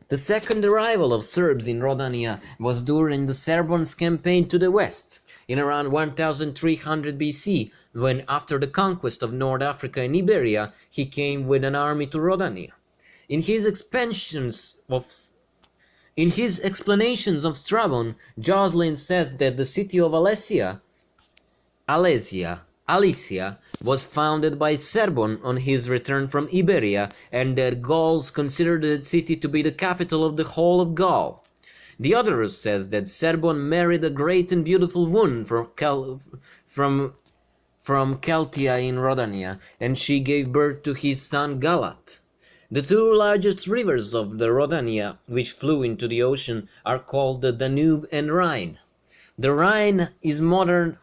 The second arrival of Serbs in Rodania was during the Serbon's campaign to the west, in around 1300 BC, when, after the conquest of North Africa and Iberia, he came with an army to Rodania. In his explanations of Strabon, Jocelyn says that the city of Alesia was founded by Serbon on his return from Iberia, and that Gauls considered the city to be the capital of the whole of Gaul. Diodorus says that Serbon married a great and beautiful woman from Celtia in Rodania, and she gave birth to his son Galat. The two largest rivers of the Rodania, which flow into the ocean, are called the Danube and Rhine. The Rhine is modern.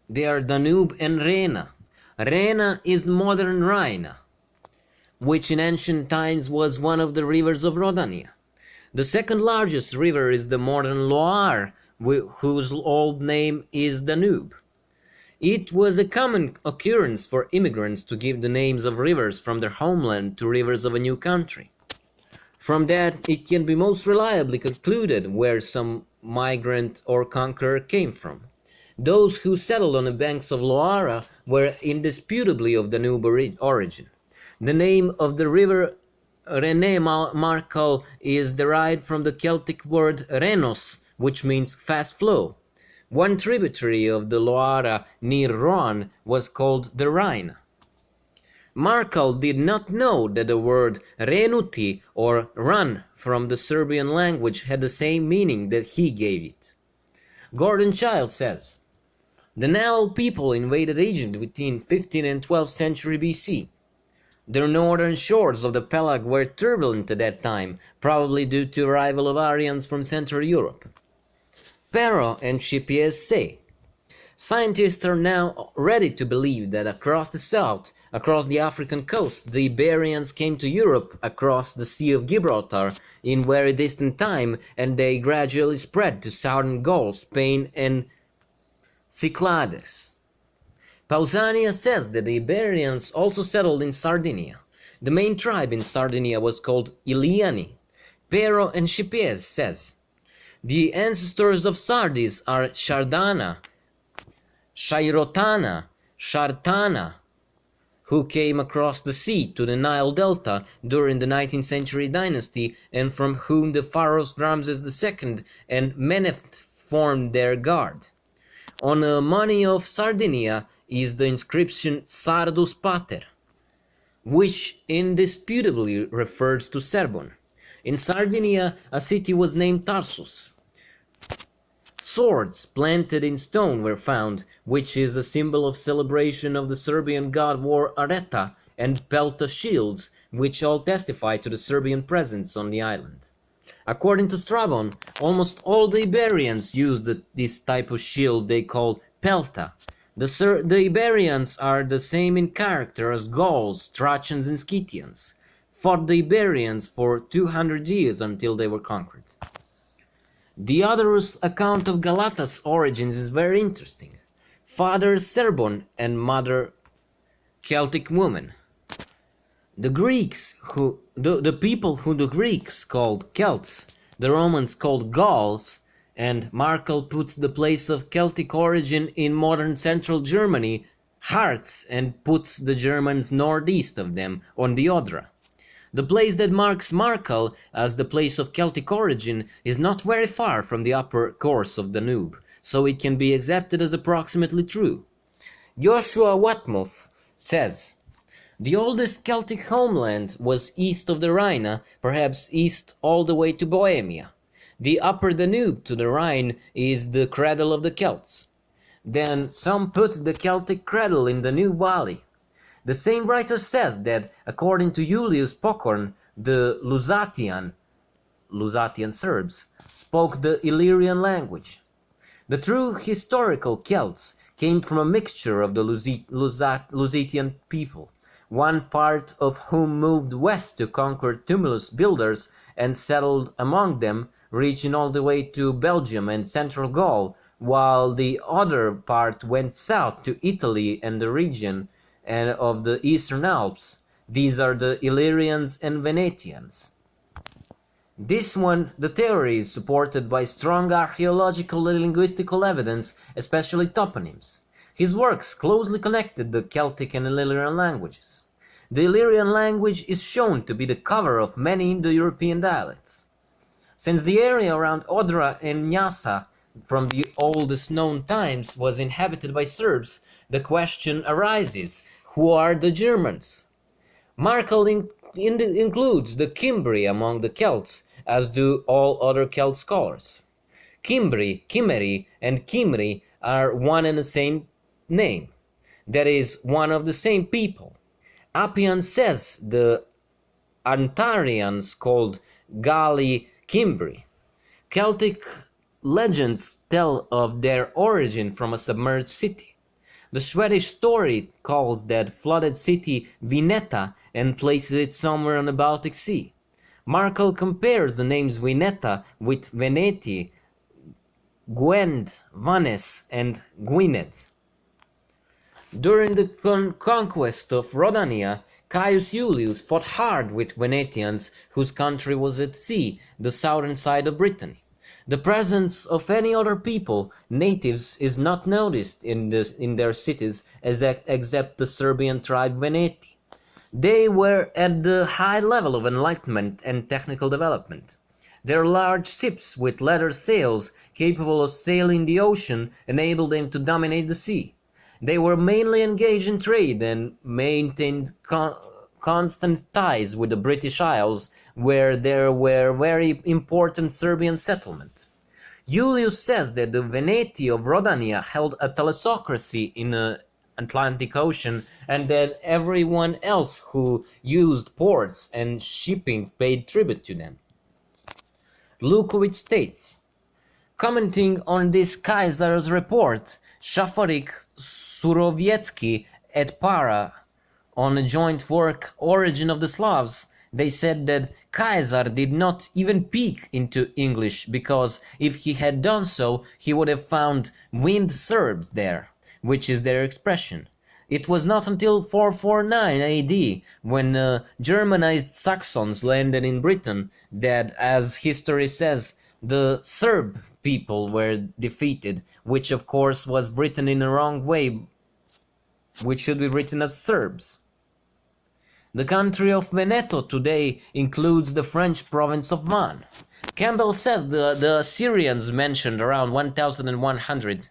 They are Danube and Rena. Rena is modern Rhine, which in ancient times was one of the rivers of Rodania. The second largest river is the modern Loire, whose old name is Danube. It was a common occurrence for immigrants to give the names of rivers from their homeland to rivers of a new country. From that, it can be most reliably concluded where some migrant or conqueror came from. Those who settled on the banks of Loire were indisputably of Danube origin. The name of the river Rene Marcal is derived from the Celtic word renos, which means fast flow. One tributary of the Loire near Rouen was called the Rhine. Marcal did not know that the word renuti or run from the Serbian language had the same meaning that he gave it. Gordon Childe says, the Nile people invaded Egypt between 15th and 12th century BC. The northern shores of the Pelag were turbulent at that time, probably due to arrival of Aryans from Central Europe. Perrault and Chipiez say, scientists are now ready to believe that across the south, across the African coast, the Iberians came to Europe across the Sea of Gibraltar in very distant time, and they gradually spread to southern Gaul, Spain, and Cyclades. Pausanias says that the Iberians also settled in Sardinia. The main tribe in Sardinia was called Iliani. Perrault and Chipiez says, the ancestors of Sardis are Shardana, Shairotana, Shartana, who came across the sea to the Nile Delta during the 19th century dynasty, and from whom the pharaohs Ramses II and Menephtah formed their guard. On the money of Sardinia is the inscription Sardus Pater, which indisputably refers to Serbon. In Sardinia, a city was named Tarsus. Swords planted in stone were found, which is a symbol of celebration of the Serbian god war Areta, and pelta shields, which all testify to the Serbian presence on the island. According to Strabon, almost all the Iberians used this type of shield they called pelta. The Iberians are the same in character as Gauls, Thracians and Scythians. Fought the Iberians for 200 years until they were conquered. Diodorus' account of Galata's origins is very interesting. Father Serbon and mother Celtic woman. The people who the Greeks called Celts, the Romans called Gauls, and Marcal puts the place of Celtic origin in modern central Germany, Harz, and puts the Germans northeast of them on the Odra. The place that marks Marcal as the place of Celtic origin is not very far from the upper course of Danube, so it can be accepted as approximately true. Joshua Watmoth says, the oldest Celtic homeland was east of the Rhine, perhaps east all the way to Bohemia. The upper Danube to the Rhine is the cradle of the Celts. Then some put the Celtic cradle in the Danube Valley. The same writer says that, according to Julius Pokorn, the Lusatian Serbs spoke the Illyrian language. The true historical Celts came from a mixture of the Lusatian people, one part of whom moved west to conquer tumulus builders and settled among them, reaching all the way to Belgium and central Gaul, while the other part went south to Italy and the region of the Eastern Alps. These are the Illyrians and Venetians. The theory is supported by strong archaeological and linguistical evidence, especially toponyms. His works closely connected the Celtic and Illyrian languages. The Illyrian language is shown to be the cover of many Indo-European dialects. Since the area around Odra and Nyasa from the oldest known times was inhabited by Serbs, the question arises, who are the Germans? Markel includes the Cimbri among the Celts, as do all other Celt scholars. Cimbri, Cimeri, and Cimri are one and the same name, that is, one of the same people. Appian says the Antarians called Galli Cimbri. Celtic legends tell of their origin from a submerged city. The Swedish story calls that flooded city Vineta and places it somewhere on the Baltic Sea. Markel compares the names Vineta with Veneti, Gwend, Vannes, and Gwynedd. During the conquest of Rhodania, Caius Iulius fought hard with Venetians whose country was at sea, the southern side of Brittany. The presence of any other people, natives, is not noticed in their cities except the Serbian tribe Veneti. They were at the high level of enlightenment and technical development. Their large ships with leather sails, capable of sailing the ocean, enabled them to dominate the sea. They were mainly engaged in trade and maintained constant ties with the British Isles, where there were very important Serbian settlements. Julius says that the Veneti of Rhodania held a telesocracy in the Atlantic Ocean, and that everyone else who used ports and shipping paid tribute to them. Lukovic states, commenting on this Kaiser's report, Shafarik, Surowiecki, et Para, on a joint work Origin of the Slavs, they said that Kaiser did not even peek into English because if he had done so, he would have found wind Serbs there, which is their expression. It was not until 449 AD, when Germanized Saxons landed in Britain, that, as history says, the Serb people were defeated, which of course was written in the wrong way, which should be written as Serbs. The country of Veneto today includes the French province of Van. Campbell says the Assyrians mentioned around 1100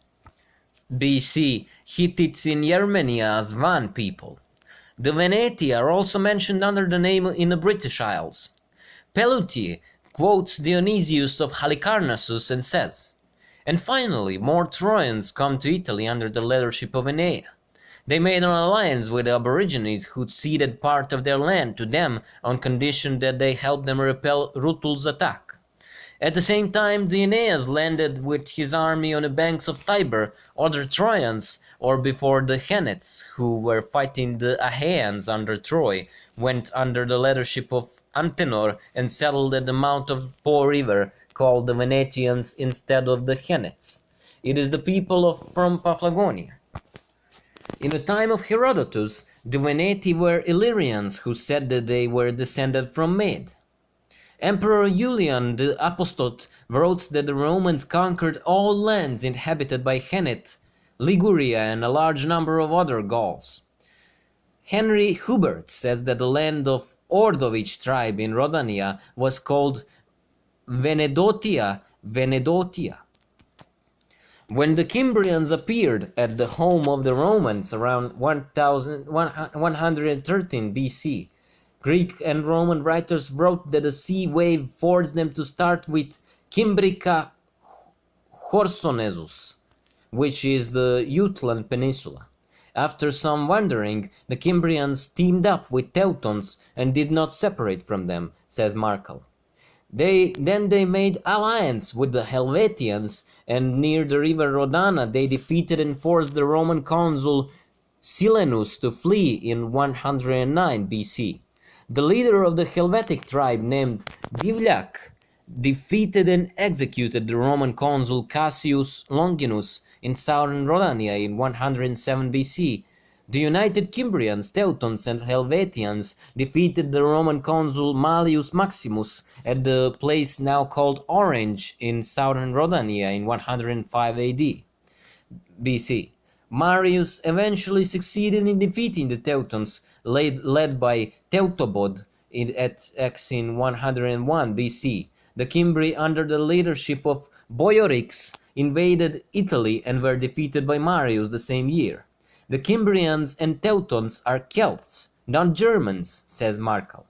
BC Hittites in Armenia as Van people. The Veneti are also mentioned under the name in the British Isles. Pelutier quotes Dionysius of Halicarnassus and says, and finally more Trojans come to Italy under the leadership of Aeneas. They made an alliance with the Aborigines who ceded part of their land to them on condition that they helped them repel Rutul's attack. At the same time, Aeneas landed with his army on the banks of Tiber. Other Trojans, or before the Henates, who were fighting the Achaeans under Troy, went under the leadership of Antenor and settled at the mouth of Po River, called the Venetians instead of the Henates. It is the people from Paphlagonia. In the time of Herodotus, the Veneti were Illyrians who said that they were descended from Mede. Emperor Julian the Apostate wrote that the Romans conquered all lands inhabited by Hennet, Liguria, and a large number of other Gauls. Henry Hubert says that the land of Ordovic tribe in Rhodania was called Venedotia. When the Cimbrians appeared at the home of the Romans around 113 BC, Greek and Roman writers wrote that a sea wave forced them to start with Cimbrica Horsonesus, which is the Jutland Peninsula. After some wandering, the Cimbrians teamed up with Teutons and did not separate from them, says Markel. They made alliance with the Helvetians, and near the river Rodana they defeated and forced the Roman consul Silenus to flee in 109 BC. The leader of the Helvetic tribe, named Divlak, defeated and executed the Roman consul Cassius Longinus in southern Rhodania in 107 BC. The united Cimbrians, Teutons, and Helvetians defeated the Roman consul Mallius Maximus at the place now called Orange in southern Rhodania in 105 AD. BC. Marius eventually succeeded in defeating the Teutons, led by Teutobod at X in 101 BC. The Cimbri, under the leadership of Boiorix, invaded Italy and were defeated by Marius the same year. The Cimbrians and Teutons are Celts, not Germans, says Markov.